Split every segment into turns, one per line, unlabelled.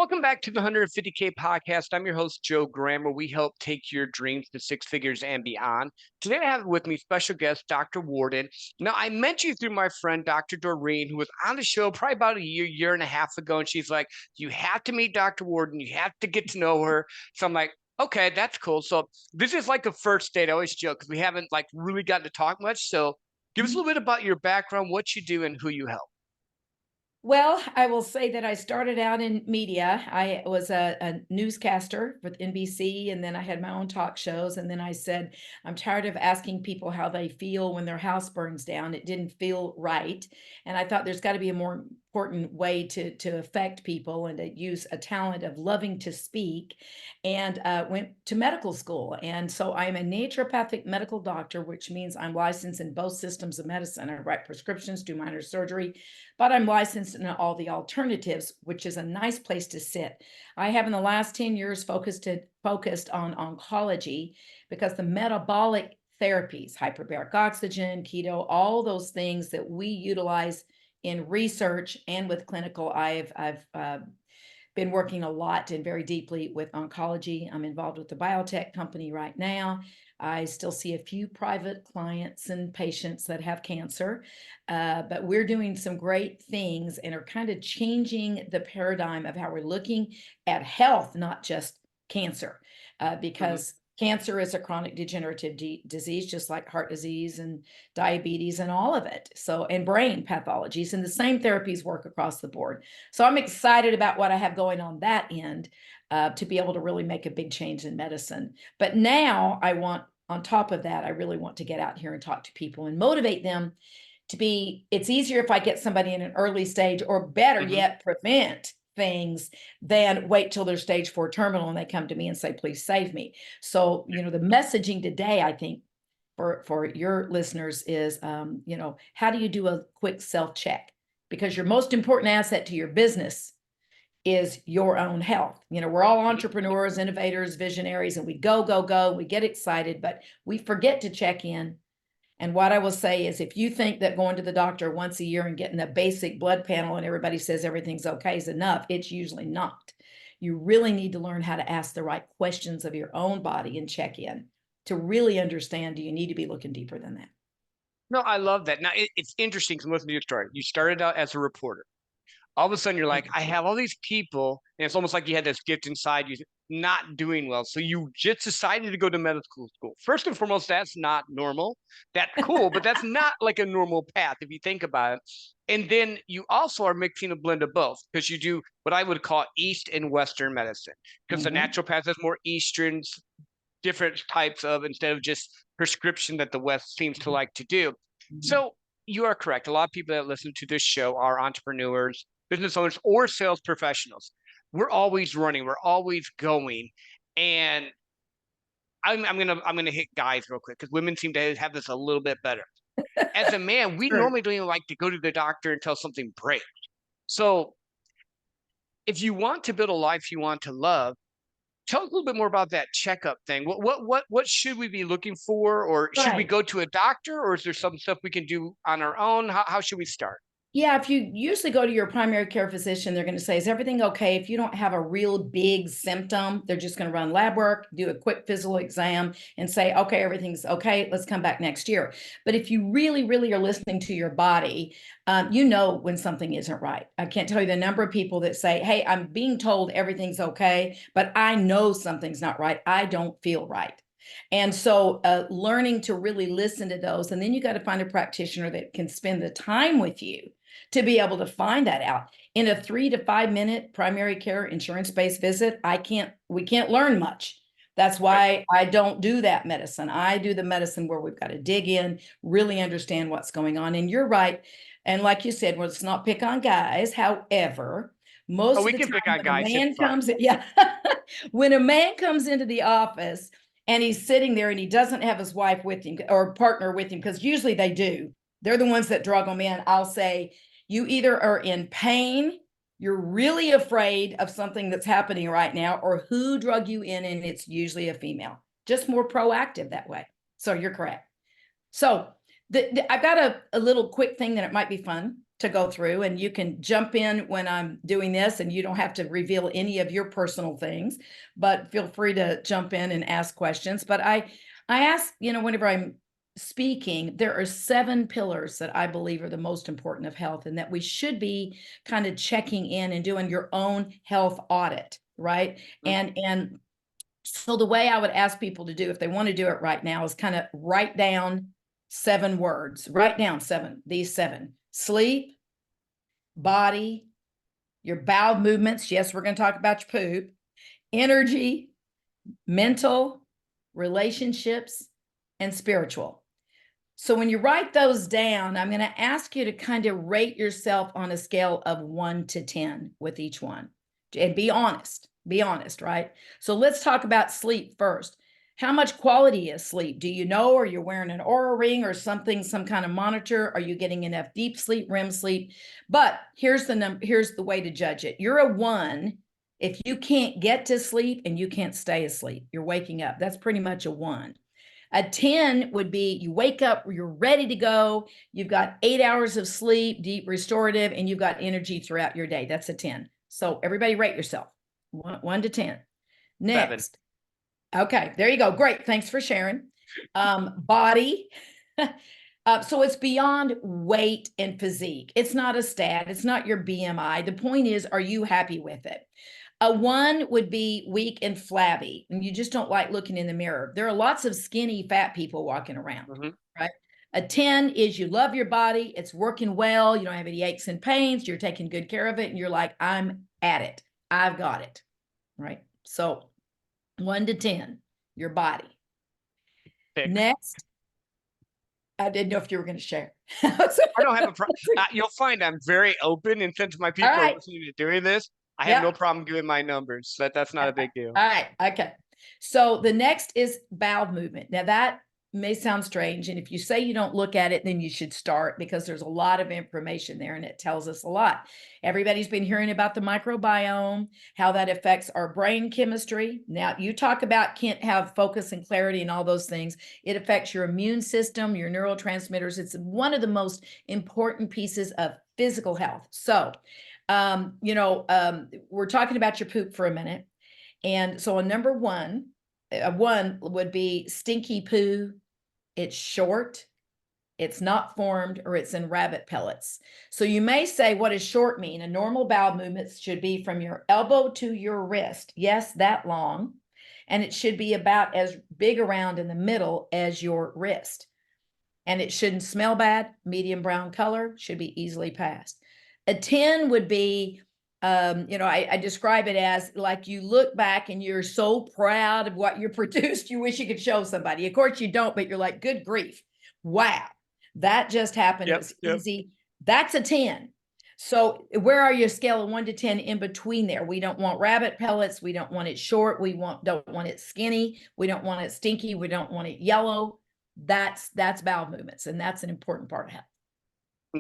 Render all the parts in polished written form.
Welcome back to the 150K podcast. I'm your host, Joe Graham, where we help take your dreams to six figures and beyond. Today, I have with me special guest, Dr. Worden. Now, I met you through my friend, Dr. Dorine, who was on the show probably about a year and a half ago. And she's like, you have to meet Dr. Worden. You have to get to know her. So I'm like, okay, that's cool. So this is like a first date. I always joke because we haven't like really gotten to talk much. So give us a little bit about your background, what you do, and who you help.
Well, I will say that I started out in media. I was a newscaster with NBC, and then I had my own talk shows. And then I said, I'm tired of asking people how they feel when their house burns down. It didn't feel right. And I thought there's got to be a more important way to affect people and to use a talent of loving to speak, and went to medical school. And so I'm a naturopathic medical doctor, which means I'm licensed in both systems of medicine. I write prescriptions, do minor surgery, but I'm licensed in all the alternatives, which is a nice place to sit. I have in the last 10 years focused on oncology because the metabolic therapies, hyperbaric oxygen, keto, all those things that we utilize in research and with clinical, I've been working a lot and very deeply with oncology. I'm involved with the biotech company right now. I still see a few private clients and patients that have cancer, but we're doing some great things and are kind of changing the paradigm of how we're looking at health, not just cancer, because cancer is a chronic degenerative disease, just like heart disease and diabetes and all of it. So, and brain pathologies, and the same therapies work across the board. So I'm excited about what I have going on that end, to be able to really make a big change in medicine. But now I want, on top of that, I really want to get out here and talk to people and motivate them to be, it's easier if I get somebody in an early stage, or better
Mm-hmm.
yet, prevent things than wait till they're stage 4 terminal and they come to me and say, please save me. So, the messaging today, I think, for your listeners is, how do you do a quick self check? Because your most important asset to your business is your own health. We're all entrepreneurs, innovators, visionaries, and we go, go, go. We get excited, but we forget to check in. And what I will say is, if you think that going to the doctor once a year and getting a basic blood panel and everybody says everything's okay is enough, it's usually not. You really need to learn how to ask the right questions of your own body and check in to really understand, do you need to be looking deeper than that?
No, I love that. Now, it's interesting because listen to your story. You started out as a reporter. All of a sudden, you're like, I have all these people, and it's almost like you had this gift inside you not doing well. So you just decided to go to medical school. First and foremost, that's not normal. That's cool, but that's not like a normal path if you think about it. And then you also are mixing a blend of both because you do what I would call East and Western medicine because the
Mhm.
naturopath has more Eastern, different types of, instead of just prescription that the West seems to like to do.
Mhm.
So you are correct. A lot of people that listen to this show are entrepreneurs, business owners, or sales professionals. We're always running, we're always going. And I'm gonna hit guys real quick because women seem to have this a little bit better. As a man, we
Sure.
normally don't even like to go to the doctor until something breaks. So if you want to build a life you want to love, tell us a little bit more about that checkup thing. What should we be looking for, or should we
Right.
go to a doctor, or is there some stuff we can do on our own? How should we start?
Yeah, if you usually go to your primary care physician, they're going to say, is everything okay? If you don't have a real big symptom, they're just going to run lab work, do a quick physical exam, and say, okay, everything's okay. Let's come back next year. But if you really, really are listening to your body, you know when something isn't right. I can't tell you the number of people that say, hey, I'm being told everything's okay, but I know something's not right. I don't feel right. And so learning to really listen to those, and then you got to find a practitioner that can spend the time with you to be able to find that out. In a 3 to 5 minute primary care insurance-based visit, we can't learn much. That's
Right.
why I don't do that medicine. I do the medicine where we've got to dig in, really understand what's going on. And you're right. And like you said, well, let's not pick on guys. However,
Oh,
most of
we
the
can pick
time
on
when a
guys. It's
man
fine.
comes, yeah, when a man comes into the office and he's sitting there and he doesn't have his wife with him or partner with him, because usually they do. They're the ones that drug them in. I'll say, you either are in pain, you're really afraid of something that's happening right now, or who drug you in, and it's usually a female. Just more proactive that way. So you're correct. So I've got a little quick thing that it might be fun. to go through, and you can jump in when I'm doing this, and you don't have to reveal any of your personal things, but feel free to jump in and ask questions. But I ask, whenever I'm speaking, there are 7 pillars that I believe are the most important of health, and that we should be kind of checking in and doing your own health audit, right?
Mhm.
And so the way I would ask people to do, if they want to do it right now, is kind of write down 7 words. Write down these 7: sleep, body, your bowel movements. Yes, we're going to talk about your poop, energy, mental, relationships, and spiritual. So when you write those down, I'm going to ask you to kind of rate yourself on a scale of 1 to 10 with each one. And be honest. Be honest, right? So let's talk about sleep first. How much quality is sleep? Do you know? Are you wearing an Oura ring or something, some kind of monitor? Are you getting enough deep sleep, REM sleep? But here's the way to judge it. You're a 1 if you can't get to sleep and you can't stay asleep. You're waking up. That's pretty much a 1. A 10 would be you wake up, you're ready to go, you've got 8 hours of sleep, deep restorative, and you've got energy throughout your day. That's a 10. So everybody rate yourself, 1 to 10.
7.
Next. Okay, there you go. Great. Thanks for sharing. Body. So it's beyond weight and physique. It's not a stat. It's not your BMI. The point is, are you happy with it? A 1 would be weak and flabby, and you just don't like looking in the mirror. There are lots of skinny, fat people walking around,
Mhm.
right? A 10 is you love your body, it's working well, you don't have any aches and pains, you're taking good care of it, and you're like, I'm at it, I've got it, right? So 1 to 10, your body.
6.
Next, I didn't know if you were going to share.
I don't have a problem. You'll find I'm very open, and since my
All
people are
right.
listening to doing this, I have no
Yep.
problem giving my numbers. That's not a big deal.
All right. Okay. So the next is bowel movement. Now that may sound strange. And if you say you don't look at it, then you should start, because there's a lot of information there and it tells us a lot. Everybody's been hearing about the microbiome, how that affects our brain chemistry. Now you talk about can't have focus and clarity and all those things. It affects your immune system, your neurotransmitters. It's one of the most important pieces of physical health. So, we're talking about your poop for a minute. And so a number 1, a 1 would be stinky poo. It's short, it's not formed, or it's in rabbit pellets. So you may say, what does short mean? A normal bowel movement should be from your elbow to your wrist. Yes, that long. And it should be about as big around in the middle as your wrist. And it shouldn't smell bad, medium brown color, should be easily passed. A 10 would be, I describe it as like you look back and you're so proud of what you produced, you wish you could show somebody. Of course you don't, but you're like, good grief. Wow, that just happened. It was easy. That's a 10. So where are your scale of 1 to 10 in between there? We don't want rabbit pellets. We don't want it short. Don't want it skinny. We don't want it stinky. We don't want it yellow. That's bowel movements, and that's an important part of health.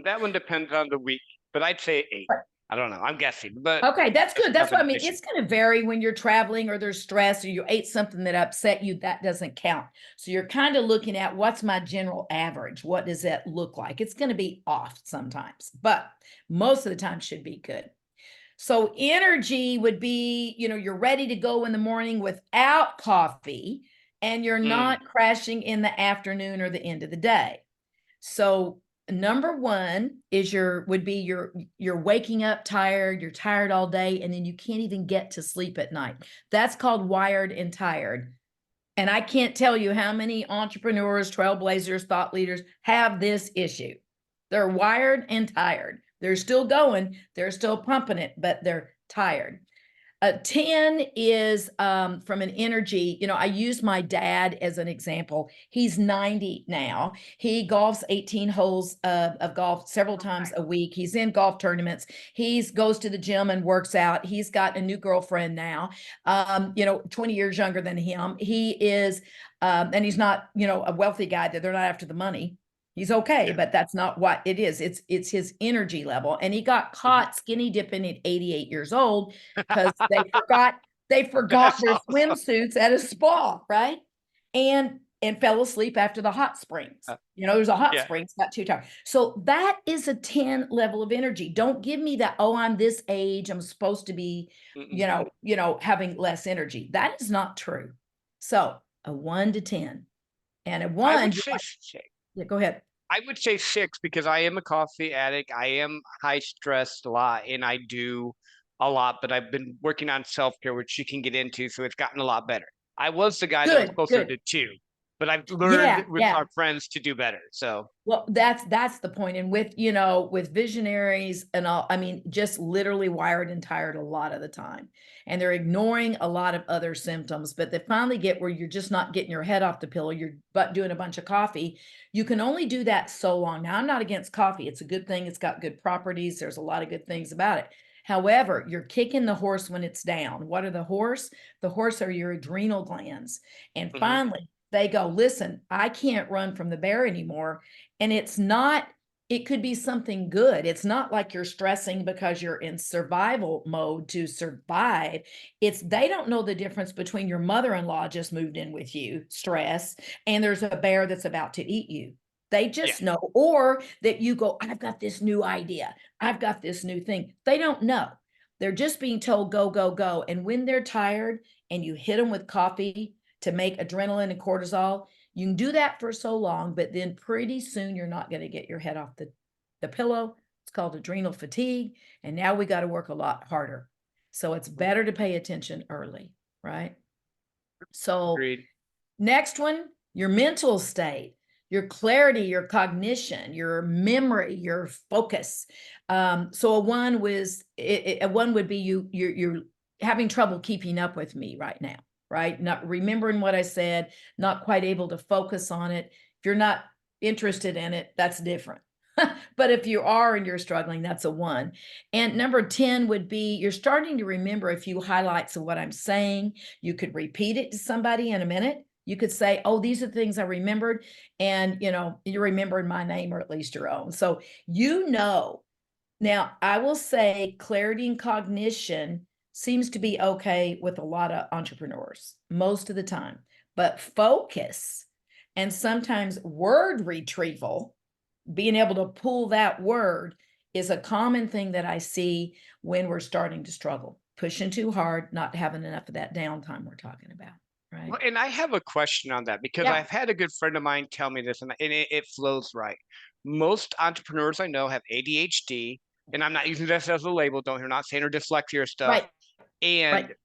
That one depends on the week, but I'd say 8.
Right.
I don't know. I'm guessing, but
Okay, that's good. That's what I mean.
issue.
It's going to vary when you're traveling or there's stress or you ate something that upset you. That doesn't count. So you're kind of looking at what's my general average? What does that look like? It's going to be off sometimes, but most of the time should be good. So energy would be, you're ready to go in the morning without coffee, and you're not crashing in the afternoon or the end of the day. So number 1 is you're waking up tired, you're tired all day, and then you can't even get to sleep at night. That's called wired and tired. And I can't tell you how many entrepreneurs, trailblazers, thought leaders have this issue. They're wired and tired. They're still going, they're still pumping it, but they're tired. A 10 is from an energy. I use my dad as an example. He's 90 now. He golfs 18 holes of golf several times a week. He's in golf tournaments. He goes to the gym and works out. He's got a new girlfriend now, 20 years younger than him. He is, and he's not, a wealthy guy, that they're not after the money. He's okay, but that's not what it is. It's his energy level. And he got caught skinny dipping at 88 years old because they forgot their swimsuits at a spa, right? And and fell asleep after the hot springs.
Uh,
There's a hot
yeah.
spring, it's not too tired. So that is a 10 level of energy. Don't give me that, oh, I'm this age, I'm supposed to be,
Mm-mm.
having less energy. That is not true. So a 1 to 10. And a
I
1,
would say six.
yeah, go ahead.
I would say six because I am a coffee addict. I am high stressed a lot and I do a lot, but I've been working on self care, which you can get into. So it's gotten a lot better. I was the guy that was
Good,
closer
good.
to two, but I've learned
Yeah,
with
yeah.
our friends to do better. So,
Well, that's the point. And with visionaries and all, I mean, just literally wired and tired a lot of the time. And they're ignoring a lot of other symptoms, but they finally get where you're just not getting your head off the pillow, you're but doing a bunch of coffee. You can only do that so long. Now, I'm not against coffee. It's a good thing. It's got good properties. There's a lot of good things about it. However, you're kicking the horse when it's down. What are the horse? The horse are your adrenal glands. And
mhm.
finally, they go, listen, I can't run from the bear anymore. And it's not, it could be something good. It's not like you're stressing because you're in survival mode to survive. It's they don't know the difference between your mother-in-law just moved in with you, stress, and there's a bear that's about to eat you. They
Yeah.
just know, or that you go, I've got this new idea. I've got this new thing. They don't know. They're just being told, go, go, go. And when they're tired and you hit them with coffee to make adrenaline and cortisol, you can do that for so long, but then pretty soon you're not going to get your head off the pillow. It's called adrenal fatigue. And now we got to work a lot harder. So it's better to pay attention early, right? So
Agreed.
next one, your mental state, your clarity, your cognition, your memory, your focus. So a one would be you're having trouble keeping up with me right now, right? Not remembering what I said, not quite able to focus on it. If you're not interested in it, that's different. But if you are and you're struggling, that's a 1. And number 10 would be you're starting to remember a few highlights of what I'm saying. You could repeat it to somebody in a minute. You could say, oh, these are the things I remembered. And, you're remembering my name or at least your own. So, now I will say clarity and cognition seems to be okay with a lot of entrepreneurs most of the time, but focus and sometimes word retrieval, being able to pull that word, is a common thing that I see when we're starting to struggle, pushing too hard, not having enough of that downtime we're talking about, right?
Well, and I have a question on that because
Yeah,
I've had a good friend of mine tell me this, and it flows right. Most entrepreneurs I know have ADHD, and I'm not using this as a label. Don't, you're not saying or dyslexia or stuff.
right,
And
right.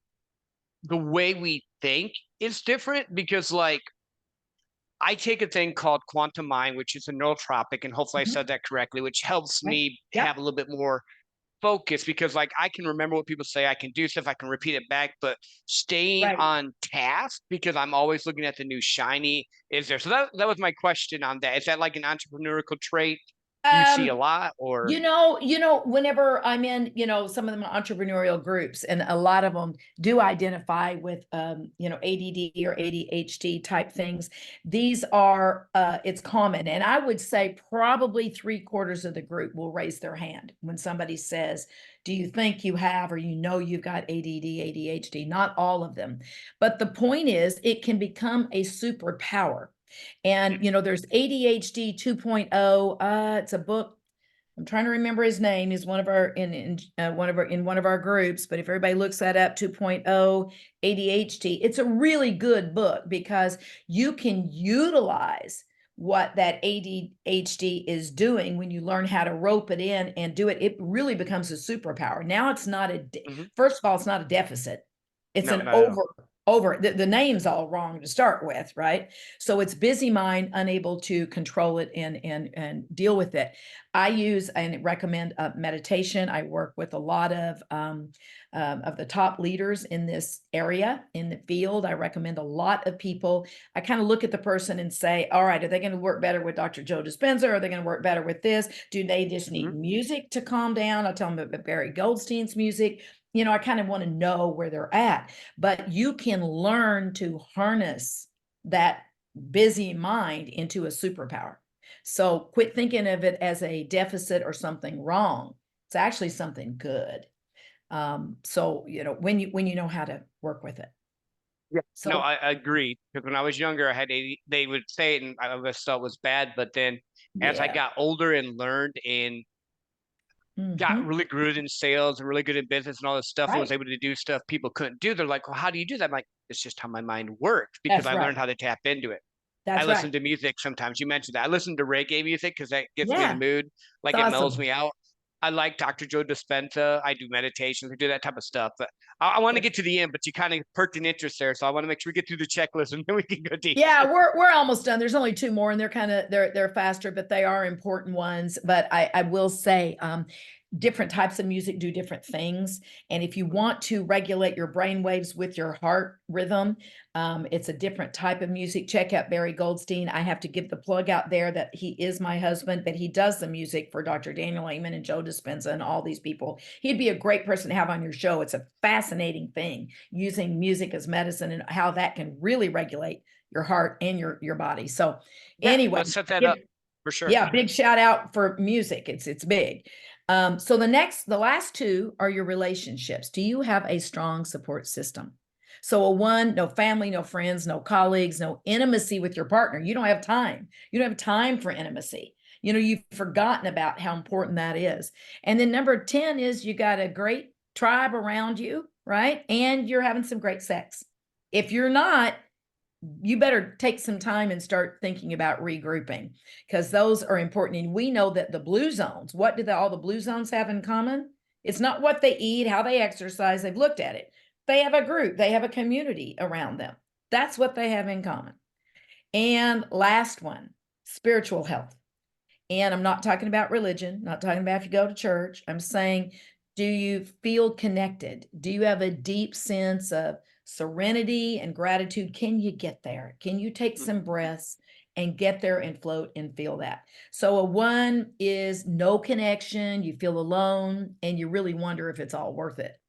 the way we think is different because, like, I take a thing called quantum mind, which is a neurotropic, and hopefully I
Mhm,
said that correctly, which helps
right.
me have
Yep,
a little bit more focus because, like, I can remember what people say, I can do stuff, I can repeat it back, but staying
right.
on task because I'm always looking at the new shiny is there. So that was my question on that. Is that like an entrepreneurial trait you see a
Um,
lot or
whenever I'm in, some of them entrepreneurial groups, and a lot of them do identify with, ADD or ADHD type things. These are, it's common. And I would say probably 3/4 of the group will raise their hand when somebody says, do you think you have, or you've got ADD, ADHD? Not all of them. But the point is, it can become a superpower.
yeah.
And, there's ADHD 2.0. It's a book. I'm trying to remember his name. He's one of our one of our groups. But if everybody looks that up, 2.0 ADHD, it's a really good book because you can utilize what that ADHD is doing when you learn how to rope it in and do it. It really becomes a superpower. Now it's not
Mhm.
first of all, it's not a deficit. It's
No,
an
not at all.
the name's all wrong to start with, right? So it's busy mind, unable to control it and deal with it. I use and recommend meditation. I work with a lot of the top leaders in this area in the field. I recommend a lot of people. I kind of look at the person and say, all right, are they going to work better with Dr. Joe Dispenza? Are they going to work better with this? Do they just
Mhm.
need music to calm down? I tell them about Barry Goldstein's music. I kind of want to know where they're at, but you can learn to harness that busy mind into a superpower. So quit thinking of it as a deficit or something wrong. It's actually something good. So when you know how to work with it.
Yeah, no,
So,
I agree. Because when I was younger, I had they would say it, and I always thought it was bad. But then, as I
yeah.
got older and learned and got
Hmm.
really good in sales and really good in business and all this stuff, and was
Right.
able to do stuff people couldn't do, they're like, "Well, how do you do that?" I'm like, "It's just how my mind works because
That's
I learned
right.
how to tap into it." I
That's
listen
right.
to music sometimes. You mentioned that. I listen to reggae music because that gets me in the
Yeah.
mood,
It's
like it mellows
awesome.
me out. I like Dr. Joe Dispenza. I do meditations. I do that type of stuff. But I want to
That's
get to the end, but you kind of perked an interest there. So I want to make sure we get through the checklist and then we can go deep.
Yeah, we're almost done. There's only two more, and they're faster, but they are important ones. But I will say, different types of music do different things, and if you want to regulate your brain waves with your heart rhythm, it's a different type of music. Check out Barry Goldstein. I have to give the plug out there that he is my husband, but he does the music for Dr. Daniel Amen and Joe Dispenza and all these people. He'd be a great person to have on your show. It's a fascinating thing using music as medicine and how that can really regulate your heart and your body. So
Yeah,
anyway,
let's set that up for sure.
yeah, big shout out for music. It's big. So the last two are your relationships. Do you have a strong support system? So a one, no family, no friends, no colleagues, no intimacy with your partner. You don't have time. You don't have time for intimacy. You know, you've forgotten about how important that is. And then number 10 is you got a great tribe around you, right? And you're having some great sex. If you're not, you better take some time and start thinking about regrouping because those are important. And we know that the blue zones, what do all the blue zones have in common? It's not what they eat, how they exercise. They've looked at it. They have a group, they have a community around them. That's what they have in common. And last one, spiritual health. And I'm not talking about religion, not talking about if you go to church. I'm saying, do you feel connected? Do you have a deep sense of serenity and gratitude? Can you get there? Can you take some
Mhm.
breaths and get there and float and feel that? So, a one is no connection, you feel alone, and you really wonder if it's all worth it.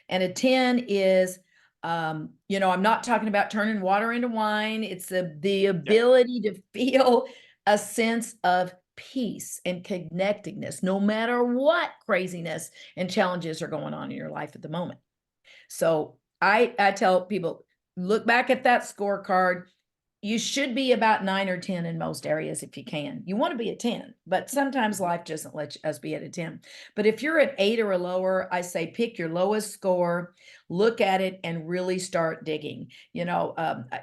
And a 10 is, I'm not talking about turning water into wine. It's the
Yeah.
ability to feel a sense of peace and connectedness, no matter what craziness and challenges are going on in your life at the moment. So I tell people, look back at that scorecard. You should be about 9 or 10 in most areas if you can. You want to be a 10, but sometimes
Mhm.
life doesn't let us be at a 10. But if you're at 8 or lower, I say pick your lowest score, look at it, and really start digging.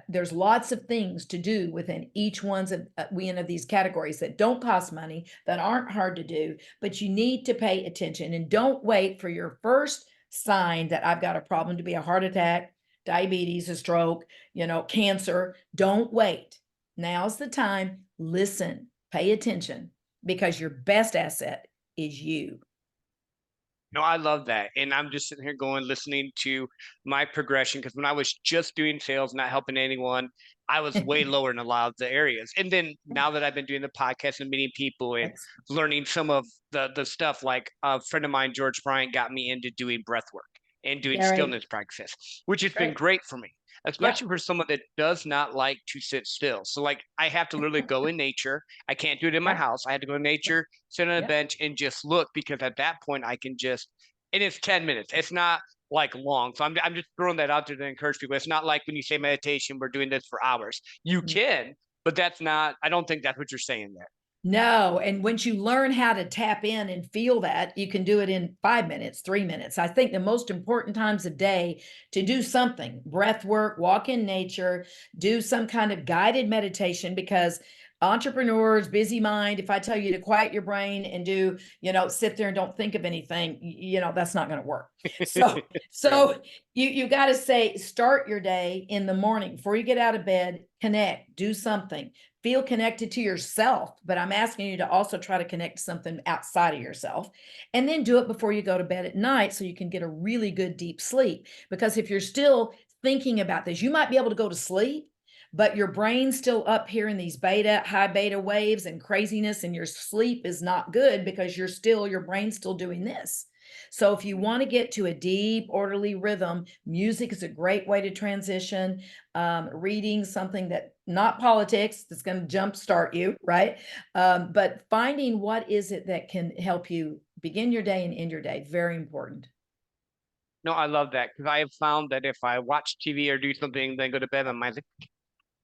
There's lots of things to do within each one's of one of these categories that don't cost money, that aren't hard to do, but you need to pay attention and don't wait for your first sign that I've got a problem to be a heart attack, diabetes, a stroke, cancer. Don't wait. Now's the time. Listen, pay attention because your best asset is you.
No, I love that. And I'm just sitting here going, listening to my progression. Because when I was just doing sales, not helping anyone, I was way lower in a lot of the areas. And then now that I've been doing the podcast and meeting people and
Excellent.
learning some of the stuff, like a friend of mine, George Bryant, got me into doing breath work and doing
Gary,
stillness practices, which has been
great.
great for me,
Yep.
especially for someone that does not like to sit still. So, like, I have to literally go in nature. I can't do it in my
Yep.
house. I had to go in nature, sit on a
Yep.
bench, and just look because at that point I can just, and it's 10 minutes. It's not like long. So I'm just throwing that out there to encourage people. It's not like when you say meditation, we're doing this for hours. You can, but that's not, I don't think that's what you're saying there.
No, and once you learn how to tap in and feel that, you can do it in 5 minutes, 3 minutes. I think the most important times of day to do something, breath work, walk in nature, do some kind of guided meditation, because entrepreneurs, busy mind, if I tell you to quiet your brain and do, sit there and don't think of anything, that's not going to work. So,
True.
so you got to say, start your day in the morning before you get out of bed, connect, do something, feel connected to yourself, but I'm asking you to also try to connect to something outside of yourself. And then do it before you go to bed at night so you can get a really good deep sleep. Because if you're still thinking about this, you might be able to go to sleep, but your brain's still up here in these high beta waves and craziness, and your sleep is not good because your brain's still doing this. So if you want to get to a deep, orderly rhythm, music is a great way to transition. Reading something that not politics that's going to jumpstart you, right? But finding what is it that can help you begin your day and end your day, very important.
No, I love that because I have found that if I watch TV or do something, then go to bed, my mind's like,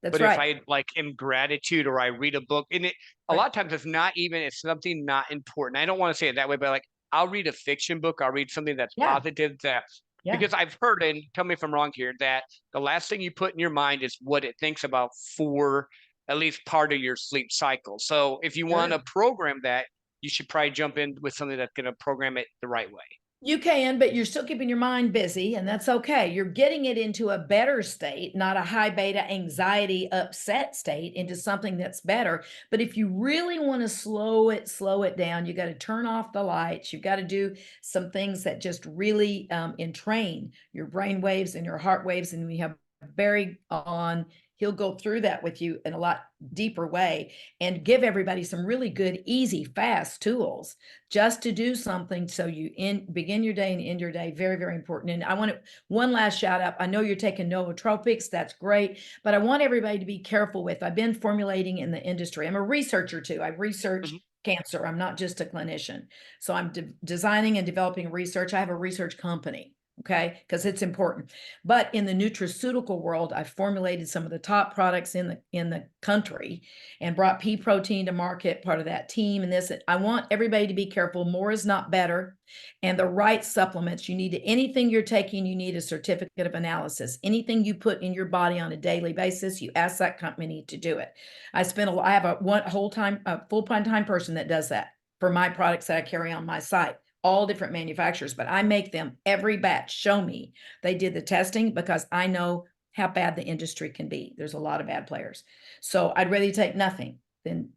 That's
but if
right.
I like am gratitude or I read a book, and it a
Right.
lot of times it's not even it's something not important. I don't want to say it that way, but like I'll read a fiction book, I'll read something that's
Yeah.
positive that
Yeah.
because I've heard, and tell me if I'm wrong here, that the last thing you put in your mind is what it thinks about for at least part of your sleep cycle. So if you want to
Sure.
program that, you should probably jump in with something that's going to program it the right way.
You can, but you're still keeping your mind busy, and that's okay. You're getting it into a better state, not a high beta anxiety upset state, into something that's better. But if you really want to slow it down, you got to turn off the lights. You've got to do some things that just really entrain your brain waves and your heart waves. And we have Barry on. He'll go through that with you in a lot deeper way and give everybody some really good, easy, fast tools just to do something so you begin your day and end your day. Very, very important. And I want to one last shout out. I know you're taking nootropics. That's great. But I want everybody to be careful with. I've been formulating in the industry. I'm a researcher too. I've researched
Mhm.
cancer. I'm not just a clinician. So I'm designing and developing research. I have a research company. Okay, because it's important. But in the nutraceutical world, I formulated some of the top products in the country and brought pea protein to market, part of that team. And this, I want everybody to be careful. More is not better. And the right supplements, you need anything you're taking, you need a certificate of analysis. Anything you put in your body on a daily basis, you ask that company to do it. I have a full-time person that does that for my products that I carry on my site, all different manufacturers, but I make them every batch show me they did the testing because I know how bad the industry can be. There's a lot of bad players. So I'd rather take nothing than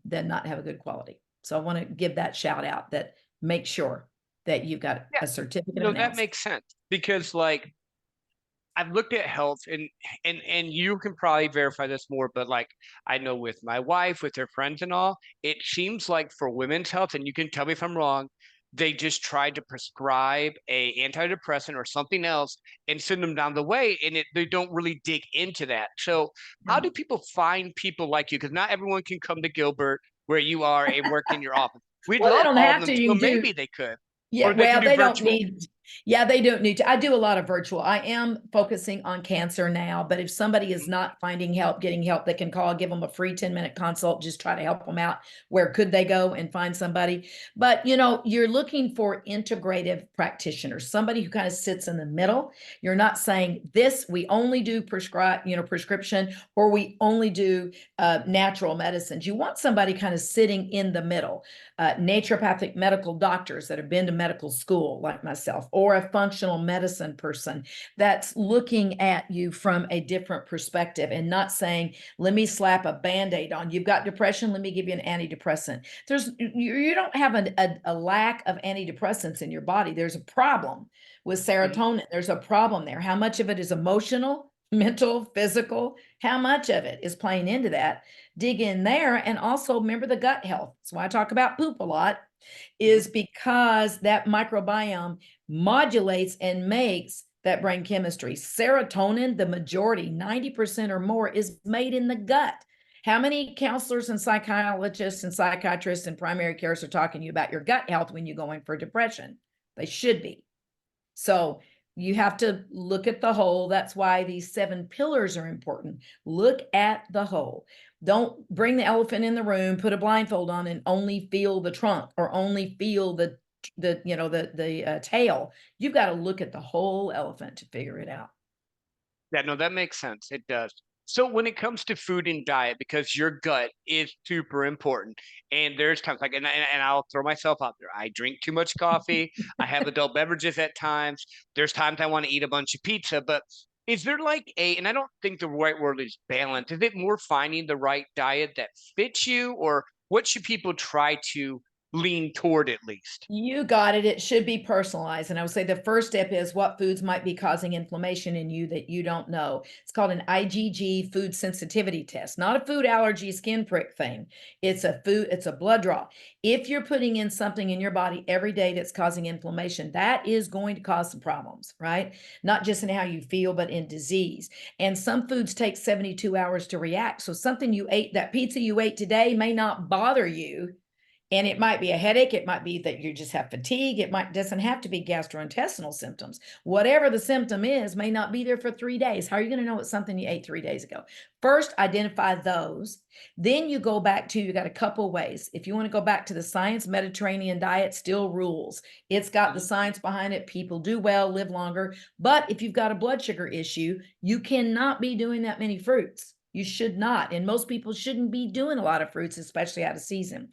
not have a good quality. So I want to give that shout out, that make sure that you've got
Yeah,
a certificate of
no, that
analysis.
makes sense because like I've looked at health and you can probably verify this more, but like I know with my wife, with her friends and all, it seems like for women's health, and you can tell me if I'm wrong, they just tried to prescribe a antidepressant or something else and send them down the way, and they don't really dig into that. So how do
No.
people find people like you? Because not everyone can come to Gilbert where you are and work in your office. We'd
Well, they
love
don't
all of
have
them
to.
to,
You
or
can do.
maybe they could,
Yeah,
or they can
well,
do
they don't
virtual.
need, yeah, they don't need to. I do a lot of virtual. I am focusing on cancer now, but if somebody is not finding help, getting help, they can call, give them a free 10-minute consult, just try to help them out. Where could they go and find somebody? But you're looking for integrative practitioners, somebody who kind of sits in the middle. You're not saying this, we only do prescription, or we only do natural medicines. You want somebody kind of sitting in the middle, naturopathic medical doctors that have been to medical school like myself, or a functional medicine person that's looking at you from a different perspective and not saying, let me slap a band-aid on. You've got depression, let me give you an antidepressant. You don't have a lack of antidepressants in your body. There's a problem with
Mhm.
serotonin. There's a problem there. How much of it is emotional, mental, physical? How much of it is playing into that? Dig in there. And also remember the gut health. That's why I talk about poop a lot,
Mhm.
is because that microbiome modulates and makes that brain chemistry. Serotonin, the majority, 90% or more, is made in the gut. How many counselors and psychologists and psychiatrists and primary cares are talking to you about your gut health when you're going for depression? They should be. So you have to look at the whole. That's why these 7 pillars are important. Look at the whole. Don't bring the elephant in the room, put a blindfold on, and only feel the trunk or only feel the tail. You've got to look at the whole elephant to figure it out.
Yeah, no, that makes sense. It does. So when it comes to food and diet, because your gut is super important, and there's times like, and I'll throw myself out there. I drink too much coffee. I have adult beverages at times. There's times I want to eat a bunch of pizza, but is there like and I don't think the right word is balance. Is it more finding the right diet that fits you, or what should people try to lean toward at least?
You got it. It should be personalized. And I would say the first step is what foods might be causing inflammation in you that you don't know. It's called an IgG food sensitivity test, not a food allergy skin prick thing. It's a blood draw. If you're putting in something in your body every day that's causing inflammation, that is going to cause some problems, right? Not just in how you feel, but in disease. And some foods take 72 hours to react. So something you ate, that pizza you ate today may not bother you And it might be a headache. It might be that you just have fatigue. Doesn't have to be gastrointestinal symptoms. Whatever the symptom is may not be there for 3 days. How are you going to know it's something you ate 3 days ago? First, identify those. Then you go back to, you got a couple ways. If you want to go back to the science, Mediterranean diet still rules. It's got the science behind it. People do well, live longer. But if you've got a blood sugar issue, you cannot be doing that many fruits. You should not. And most people shouldn't be doing a lot of fruits, especially out of season.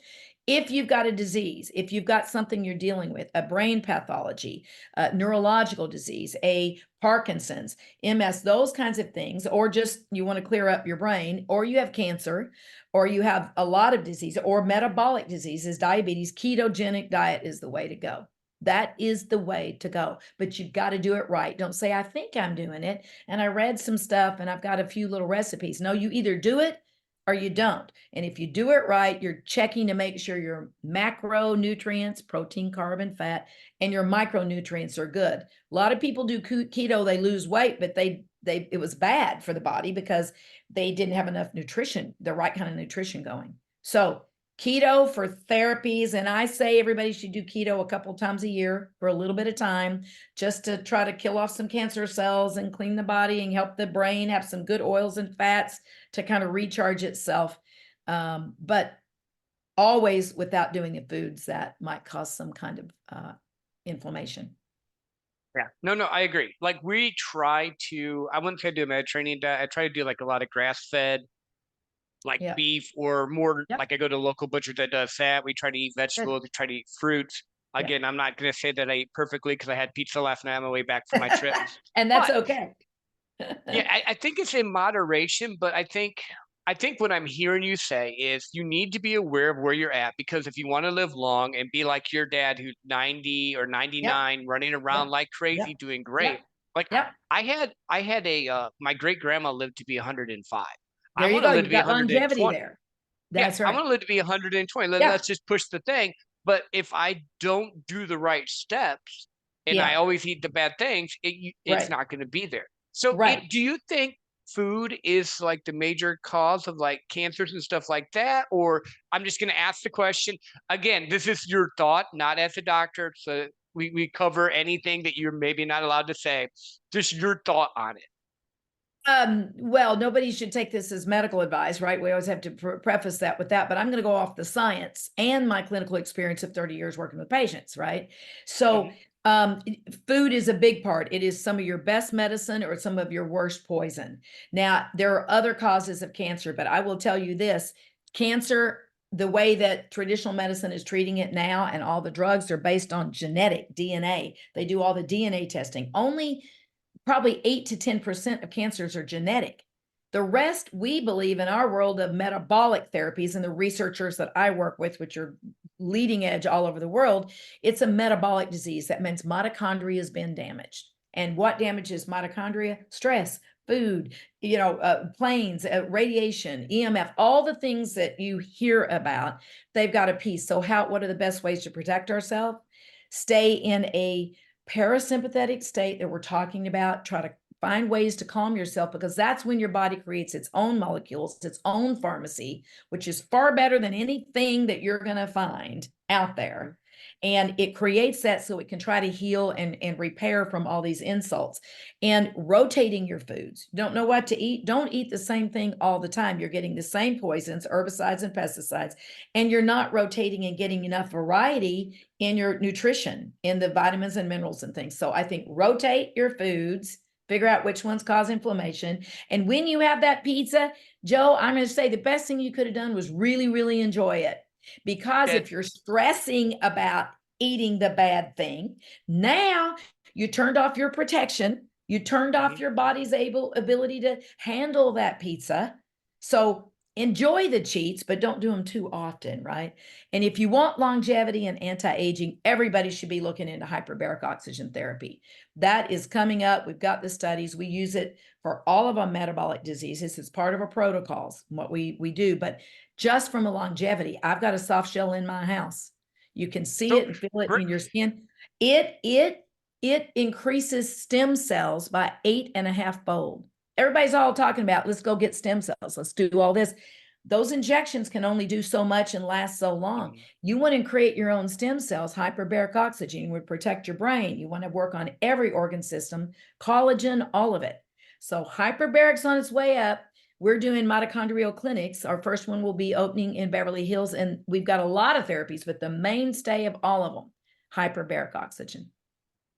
If you've got a disease, if you've got something you're dealing with, a brain pathology, a neurological disease, a Parkinson's, MS, those kinds of things, or just you want to clear up your brain, or you have cancer, or you have a lot of disease, or metabolic diseases, diabetes, ketogenic diet is the way to go. That is the way to go. But you've got to do it right. Don't say, I think I'm doing it, and I read some stuff and I've got a few little recipes. No, you either do it or you don't. And if you do it right, you're checking to make sure your macronutrients, protein, carb, and fat, and your micronutrients are good. A lot of people do keto, they lose weight, but it was bad for the body because they didn't have enough nutrition, the right kind of nutrition going. So keto for therapies, and I say everybody should do keto a couple times a year for a little bit of time, just to try to kill off some cancer cells and clean the body and help the brain have some good oils and fats to kind of recharge itself. But always without doing the foods that might cause some kind of inflammation.
Yeah. No, I agree. Like we try to, I wouldn't say do a Mediterranean diet. I try to do like a lot of grass fed, like
Yeah.
beef, or more
Yep.
like I go to a local butcher that does that. We try to eat
Good.
vegetables, we try to eat fruits.
Yeah.
Again, I'm not going to say that I ate perfectly because I had pizza last night on my way back from my trip.
And that's
But
okay.
yeah, I think it's in moderation, but I think what I'm hearing you say is you need to be aware of where you're at, because if you want to live long and be like your dad who's 90 or
Yep.
99 running around
Yep.
like
Yep.
crazy doing
Yep.
great. Like
Yep.
I had a my great grandma lived to be 105. I
There you
want to
go.
live to
You've
be
got longevity
120.
there.
Yeah,
That's
I
right.
want to live to be 120.
Yeah.
Let's just push the thing. But if I don't do the right steps and I
Yeah.
always eat the bad things, it's
Right.
not going to be there. So
Right.
do you think food is like the major cause of like cancers and stuff like that? Or I'm just going to ask the question again. This is your thought, not as a doctor. So we cover anything that you're maybe not allowed to say. Just your thought on it.
Well, nobody should take this as medical advice, right? We always have to preface that with that, but I'm going to go off the science and my clinical experience of 30 years working with patients, right? So,
Mhm.
food is a big part. It is some of your best medicine or some of your worst poison. Now, there are other causes of cancer, but I will tell you this, cancer, the way that traditional medicine is treating it now and all the drugs are based on genetic DNA. They do all the DNA testing. Only probably 8 to 10% of cancers are genetic. The rest, we believe in our world of metabolic therapies and the researchers that I work with, which are leading edge all over the world, it's a metabolic disease. That means mitochondria has been damaged. And what damages mitochondria? Stress, food, planes, radiation, EMF, all the things that you hear about, they've got a piece. So what are the best ways to protect ourselves? Stay in a parasympathetic state that we're talking about. Try to find ways to calm yourself, because that's when your body creates its own molecules, its own pharmacy, which is far better than anything that you're going to find out there. And it creates that so it can try to heal and repair from all these insults. And rotating your foods. Don't know what to eat? Don't eat the same thing all the time. You're getting the same poisons, herbicides, and pesticides, and you're not rotating and getting enough variety in your nutrition, in the vitamins and minerals and things. So I think rotate your foods, figure out which ones cause inflammation. And when you have that pizza, Joe, I'm going to say the best thing you could have done was really, really enjoy it. Because
Okay.
if you're stressing about eating the bad thing, now you turned off your protection. You turned off
Mhm.
your body's ability to handle that pizza. So enjoy the cheats, but don't do them too often, right? And if you want longevity and anti-aging, everybody should be looking into hyperbaric oxygen therapy. That is coming up. We've got the studies. We use it for all of our metabolic diseases. It's part of our protocols, what we do. But just from a longevity, I've got a soft shell in my house. You can see
So
it and feel it
great.
in your skin. It increases stem cells by 8.5 fold. Everybody's all talking about, let's go get stem cells. Let's do all this. those injections can only do so much and last so long. You want to create your own stem cells. Hyperbaric oxygen would protect your brain. You want to work on every organ system, collagen, all of it. So hyperbaric's on its way up. We're doing mitochondrial clinics. Our first one will be opening in Beverly Hills, and we've got a lot of therapies, but the mainstay of all of them, hyperbaric oxygen.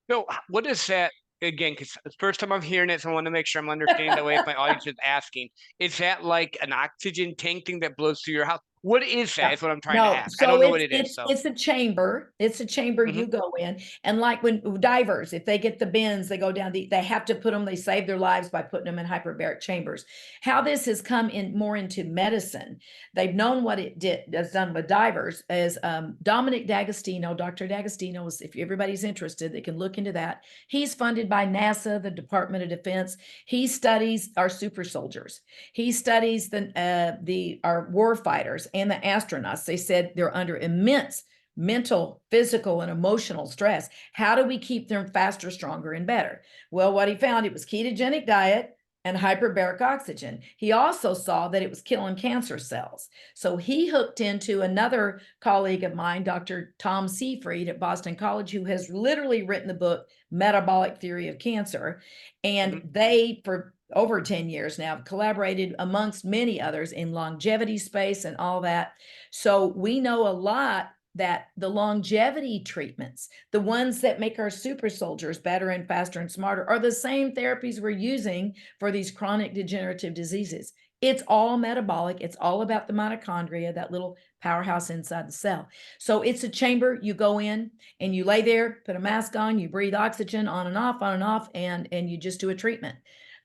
So what is that again? Because it's the first time I'm hearing it, so I want to make sure I'm understanding that way. If my audience is asking, is that like an oxygen tank thing that blows through your house? What is that?
Yeah.
Is what I'm trying to
No,
ask. I
so
don't know what it is. So
it's a chamber. It's a chamber
hmm
you go in. And like when divers, if they get the bends, they go down they have to put them, they save their lives by putting them in hyperbaric chambers. How this has come in more into medicine, they've known what it has done with divers is Dominic D'Agostino, Dr. D'Agostino is, if everybody's interested, they can look into that. He's funded by NASA, the Department of Defense. He studies our super soldiers. He studies our war fighters and the astronauts. They said they're under immense mental, physical, and emotional stress. How do we keep them faster, stronger, and better? Well, what he found, it was ketogenic diet and hyperbaric oxygen. He also saw that it was killing cancer cells. So he hooked into another colleague of mine, Dr. Tom Seafried at Boston College, who has literally written the book Metabolic Theory of Cancer. And they, for over 10 years now, have collaborated amongst many others in longevity space and all that. So we know a lot that the longevity treatments, the ones that make our super soldiers better and faster and smarter, are the same therapies we're using for these chronic degenerative diseases. It's all metabolic. It's all about the mitochondria, that little powerhouse inside the cell. So it's a chamber. You go in and you lay there, put a mask on, you breathe oxygen on and off, and you just do a treatment.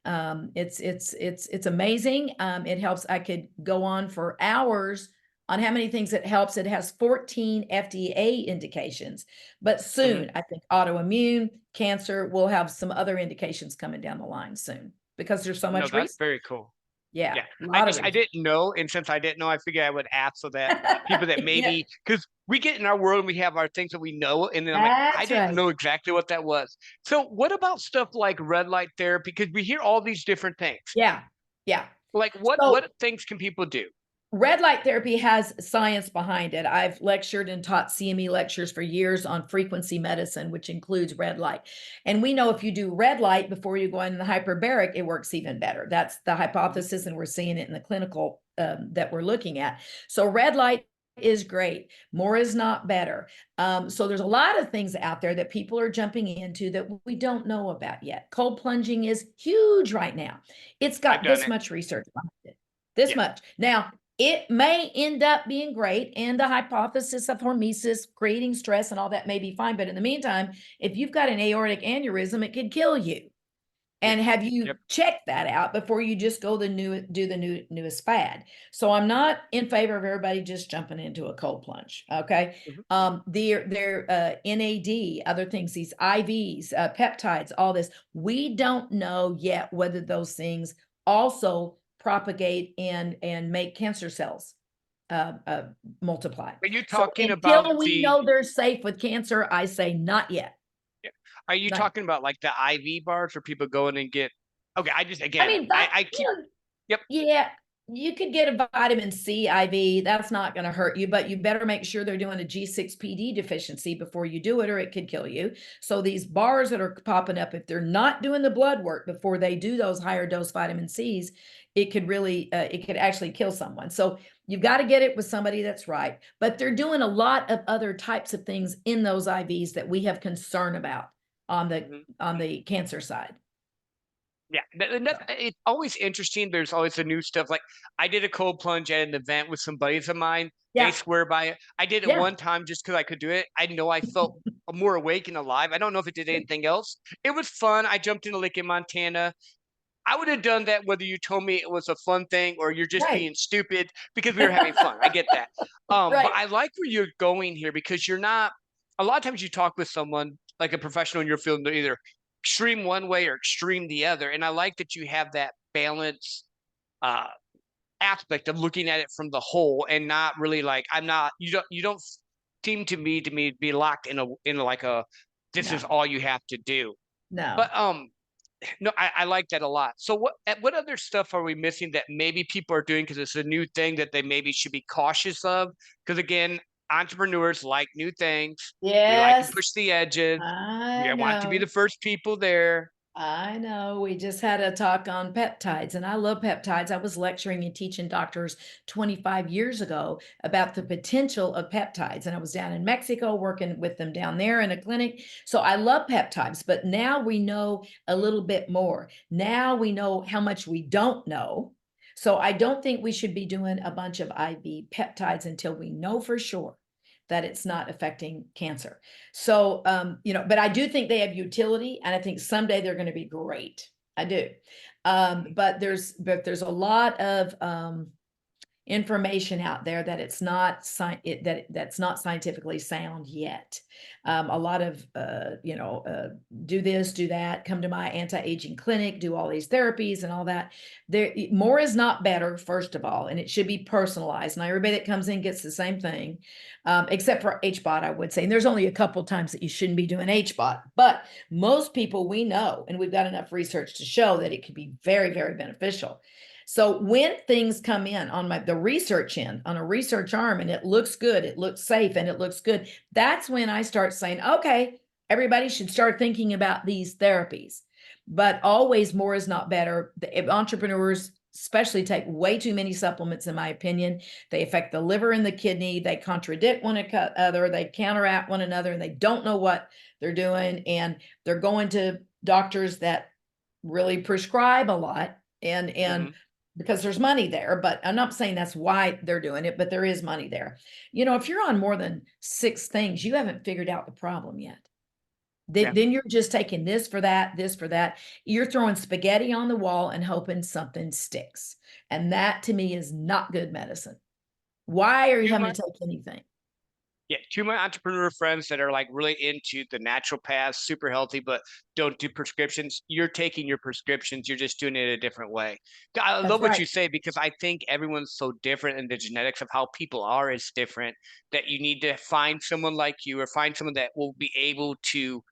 It's amazing. It helps. I could go on for hours on how many things it helps. It has 14 FDA indications, but soon I think autoimmune, cancer will have some other indications coming down the line soon because there's so
no,
much
that's
research.
very cool.
Yeah,
Yeah,
a lot of
I
research.
didn't know, and since I didn't know, I figured I would ask so that people that
Yeah,
maybe because we get in our world and we have our things that we know, and then I'm like, I
that's
didn't
right.
know exactly what that was. So what about stuff like red light therapy? Because we hear all these different things.
Yeah, yeah.
Like
So
what things can people do?
red light therapy has science behind it. I've lectured and taught CME lectures for years on frequency medicine, which includes red light. And we know if you do red light before you go into the hyperbaric, it works even better. That's the hypothesis, and we're seeing it in the clinical that we're looking at. So red light is great. More is not better. So there's a lot of things out there that people are jumping into that we don't know about yet. Cold plunging is huge right now. It's
I've
got
done
this
it.
much research behind it. This
Yeah.
much. Now, it may end up being great, and the hypothesis of hormesis, creating stress and all that may be fine. But in the meantime, if you've got an aortic aneurysm, it could kill you.
Yep.
And have you
Yep.
checked that out before you just do the newest fad? So I'm not in favor of everybody just jumping into a cold plunge. Okay.
Mhm.
Their NAD, other things, these IVs, peptides, all this. We don't know yet whether those things also propagate and make cancer cells multiply.
Are you
So
talking about
until we
the?
know they're safe with cancer, I say not yet.
Yeah. Are you
Not yet.
talking about like the IV bars where people go in and get? Okay, I just
I
again,
mean, that,
I keep. Yep.
yeah, you could get a vitamin C IV. That's not going to hurt you, but you better make sure they're doing a G6PD deficiency before you do it, or it could kill you. So these bars that are popping up, if they're not doing the blood work before they do those higher dose vitamin C's, it could really, it could actually kill someone. So you've got to get it with somebody that's right. But they're doing a lot of other types of things in those IVs that we have concern about on the
Mhm.
cancer side.
Yeah, and
So,
it's always interesting. There's always the new stuff. Like I did a cold plunge at an event with some buddies of mine. They
yeah,
swear by it. I did it
yeah.
one time just because I could do it. I know I felt more awake and alive. I don't know if it did anything else. It was fun. I jumped in a lake in Montana. I would have done that whether you told me it was a fun thing or you're just
Right.
being stupid because we were having fun. I get that. But
Right.
I like where you're going here because you're not. A lot of times you talk with someone like a professional in your field, and they're either extreme one way or extreme the other. And I like that you have that balance uh, aspect of looking at it from the whole and not really like I'm not. You don't seem to me be locked in like a this is
No,
all you have to do.
no.
But No, I like that a lot. So what other stuff are we missing that maybe people are doing because it's a new thing that they maybe should be cautious of? Because again, entrepreneurs like new things. We like to
Yes,
push the edges. We
I
want to be
know.
the first people there.
I know. We just had a talk on peptides, and I love peptides. I was lecturing and teaching doctors 25 years ago about the potential of peptides. And I was down in Mexico working with them down there in a clinic. So I love peptides, but now we know a little bit more. Now we know how much we don't know. So I don't think we should be doing a bunch of IV peptides until we know for sure that it's not affecting cancer. So, but I do think they have utility, and I think someday they're going to be great. I do. But there's a lot of information out there that it's not that's not scientifically sound yet. A lot of do this, do that, come to my anti-aging clinic, do all these therapies and all that. There, more is not better, first of all, and it should be personalized. Not everybody that comes in gets the same thing, except for HBOT, I would say. And there's only a couple times that you shouldn't be doing HBOT, but most people we know, and we've got enough research to show that it could be very, very beneficial. So when things come in on the research end, on a research arm, and it looks good, it looks safe, and it looks good, that's when I start saying, okay, everybody should start thinking about these therapies. But always more is not better. The entrepreneurs especially take way too many supplements, in my opinion. They affect the liver and the kidney. They contradict one another. They counteract one another, and they don't know what they're doing. And they're going to doctors that really prescribe a lot, and
Mhm.
because there's money there. But I'm not saying that's why they're doing it, but there is money there. If you're on more than 6 things, you haven't figured out the problem yet. Then,
Yeah.
then you're just taking this for that, this for that. You're throwing spaghetti on the wall and hoping something sticks. And that to me is not good medicine. Why are you
To
having
my
to take anything?
yeah, to my entrepreneur friends that are like really into the natural path, super healthy, but don't do prescriptions, you're taking your prescriptions, you're just doing it a different way. I
That's
love what
right.
you say because I think everyone's so different and the genetics of how people are is different that you need to find someone like you or find someone that will be able to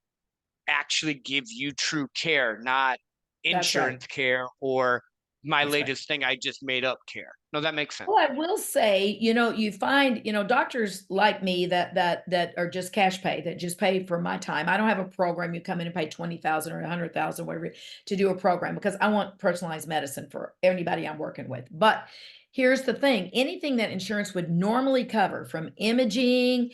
actually give you true care, not
That's right.
insurance care or my
That's right.
latest thing I just made up care. No, that makes sense.
Well, I will say, you find, doctors like me that are just cash pay, that just pay for my time. I don't have a program. You come in and pay 20,000 or 100,000, whatever, to do a program, because I want personalized medicine for anybody I'm working with. But here's the thing: anything that insurance would normally cover, from imaging,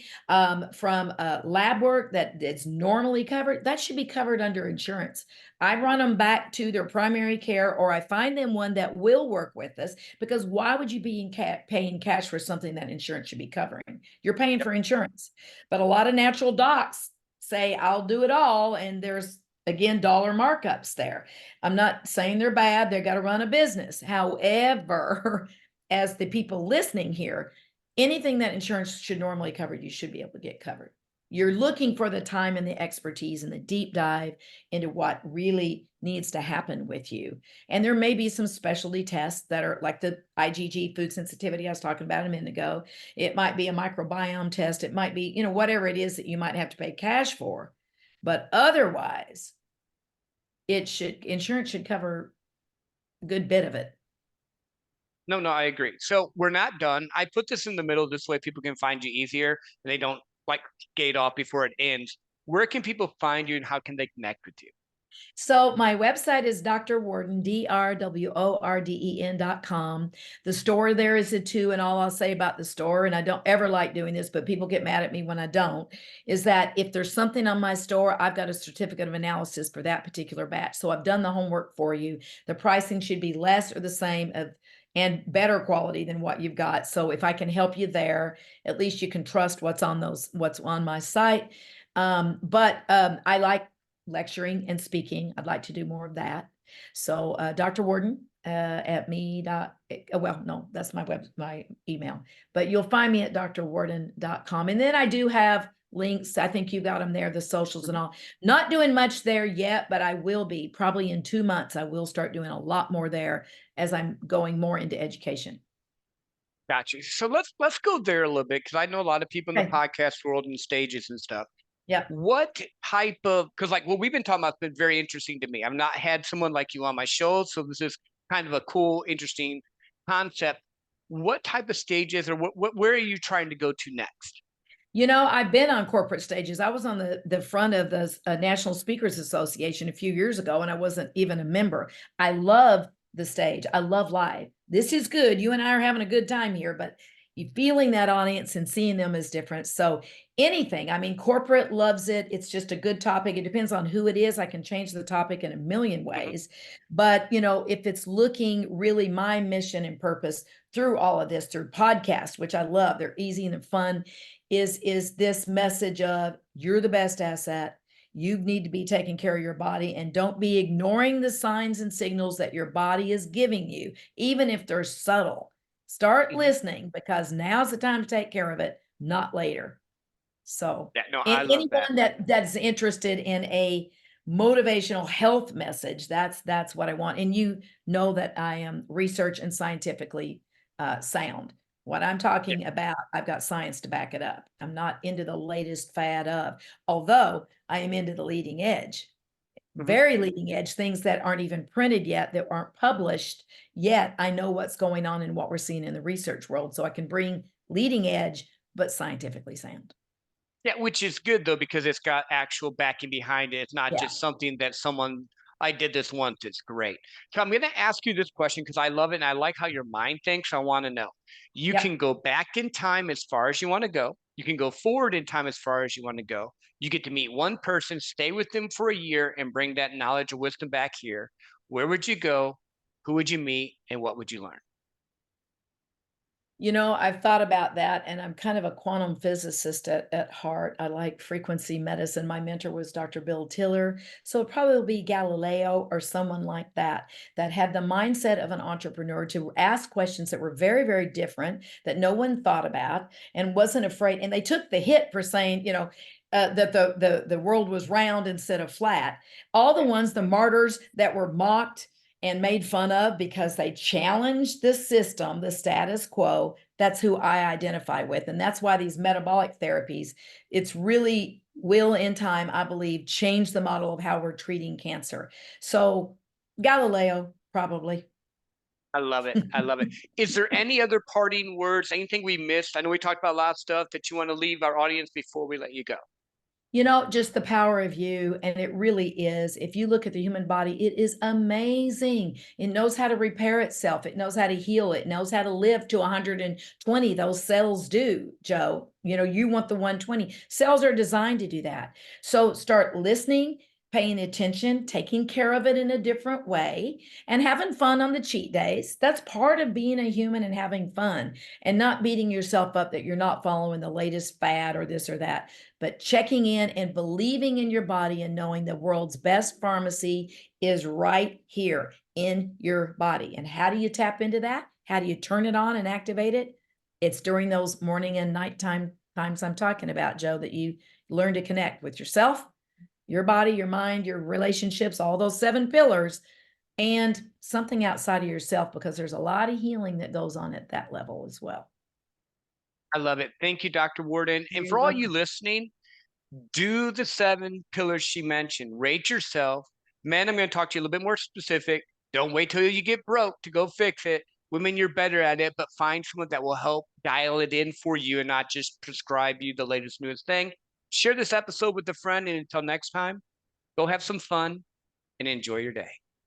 from lab work that is normally covered, that should be covered under insurance. I run them back to their primary care, or I find them one that will work with us, because why would you be paying cash for something that insurance should be covering? You're paying
Yep.
for insurance. But a lot of natural docs say, I'll do it all. And there's, again, dollar markups there. I'm not saying they're bad. They got to run a business. However, as the people listening here, anything that insurance should normally cover, you should be able to get covered. You're looking for the time and the expertise and the deep dive into what really needs to happen with you. And there may be some specialty tests that are like the IgG, food sensitivity I was talking about a minute ago. It might be a microbiome test. It might be, whatever it is that you might have to pay cash for. But otherwise, insurance should cover a good bit of it.
No, no, I agree. So we're not done. I put this in the middle this way people can find you easier and they don't like skate off before it ends. Where can people find you and how can they connect with you?
So my website is Dr. Worden, DrWorden.com. The store there is a two, and all I'll say about the store, and I don't ever like doing this, but people get mad at me when I don't, is that if there's something on my store, I've got a certificate of analysis for that particular batch. So I've done the homework for you. The pricing should be less or the same and better quality than what you've got. So if I can help you there, at least you can trust what's on my site. But I like lecturing and speaking. I'd like to do more of that. So Dr. Worden at me dot well, no, that's my email. But you'll find me at drworden.com. And then I do have links. I think you got them there, the socials and all. Not doing much there yet, but I will be. Probably in 2 months, I will start doing a lot more there as I'm going more into education.
Got you. So let's go there a little bit because I know a lot of people in the
Okay.
podcast world and stages and stuff.
Yeah.
What type of, because like what we've been talking about has been very interesting to me. I've not had someone like you on my show, so this is kind of a cool, interesting concept. What type of stages, or where are you trying to go to next?
I've been on corporate stages. I was on the front of the National Speakers Association a few years ago, and I wasn't even a member. I love the stage. I love live. This is good. You and I are having a good time here, but you feeling that audience and seeing them is different. So anything, I mean, corporate loves it. It's just a good topic. It depends on who it is. I can change the topic in a million
Mhm.
ways. But, if it's looking really my mission and purpose through all of this, through podcasts, which I love, they're easy and they're fun, is this message of you're the best asset. You need to be taking care of your body and don't be ignoring the signs and signals that your body is giving you, even if they're subtle. Start
Mhm.
listening because now's the time to take care of it, not later. So,
Yeah, no, I
and
love that.
anyone that's interested in a motivational health message, that's what I want. And you know that I am research and scientifically sound. What I'm
Yeah.
talking about, I've got science to back it up. I'm not into the latest fad of, although I am into the leading edge,
Mhm.
very leading edge, things that aren't even printed yet, that aren't published yet. I know what's going on and what we're seeing in the research world, so I can bring leading edge, but scientifically sound.
Yeah, which is good though, because it's got actual backing behind it. It's not
Yeah.
just something that someone, I did this once, it's great. So I'm going to ask you this question because I love it and I like how your mind thinks. I want to know. You can
Yep.
go back in time as far as you want to go. You can go forward in time as far as you want to go. You get to meet one person, stay with them for a year, and bring that knowledge or wisdom back here. Where would you go? Who would you meet? And what would you learn?
I've thought about that, and I'm kind of a quantum physicist at heart. I like frequency medicine. My mentor was Dr. Bill Tiller. So it'd probably be Galileo or someone like that, that had the mindset of an entrepreneur to ask questions that were very, very different, that no one thought about and wasn't afraid. And they took the hit for saying, that the world was round instead of flat. All the ones, the martyrs that were mocked and made fun of because they challenged the system, the status quo. That's who I identify with. And that's why these metabolic therapies, it's really will in time, I believe, change the model of how we're treating cancer. So Galileo, probably.
I love it. I love it. Is there any other parting words, anything we missed? I know we talked about a lot of stuff that you want to leave our audience before we let you go.
Just the power of you. And it really is. If you look at the human body, it is amazing. It knows how to repair itself, it knows how to heal, it knows how to live to 120. Those cells do, Joe. You want the 120. Cells are designed to do that. So start listening, paying attention, taking care of it in a different way, and having fun on the cheat days. That's part of being a human and having fun and not beating yourself up that you're not following the latest fad or this or that, but checking in and believing in your body and knowing the world's best pharmacy is right here in your body. And how do you tap into that? How do you turn it on and activate it? It's during those morning and nighttime times I'm talking about, Joe, that you learn to connect with yourself, your body, your mind, your relationships, all those 7 pillars, and something outside of yourself, because there's a lot of healing that goes on at that level as well.
I love it. Thank you, Dr. Worden. And
You're
for all you
welcome.
listening, do the 7 pillars she mentioned. Rate yourself. Men, I'm going to talk to you a little bit more specific. Don't wait till you get broke to go fix it. Women, you're better at it, but find someone that will help dial it in for you and not just prescribe you the latest, newest thing. Share this episode with a friend. And until next time, go have some fun and enjoy your day.